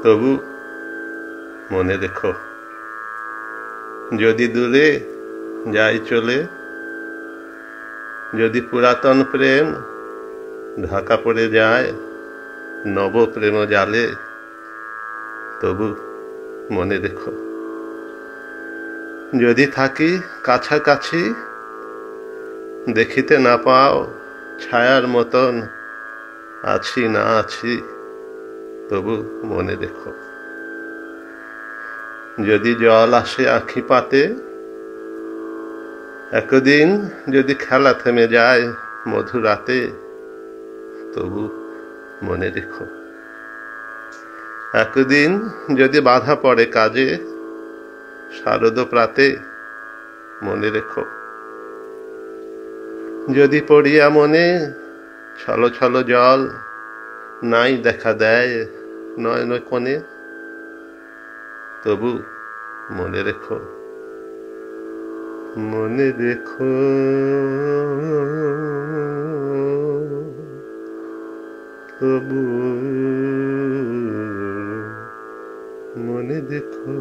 তবু মনে রেখো, যদি দূরে যাই চলে, যদি পুরাতন প্রেম ঢাকা পড়ে যায় নব প্রেম জালে, তবু মনে রেখো, যদি থাকি কাছাকাছি, দেখিতে না পাও ছায়ার মতন আছি না আছি, তবু মনে রেখো, যদি জল আসে আঁখি পাতে, একদিন যদি খেলা থেমে যায় মধুরাতে, তবু মনে রেখো, একদিন যদি বাধা পড়ে কাজে শারদ প্রাতে, মনে রেখো, যদি পড়িয়া মনে ছলো ছলো জল নাই দেখা দেয় নয়ন কোণে, তবু মনে রেখো, মনে রেখো, তবু মনে রেখো।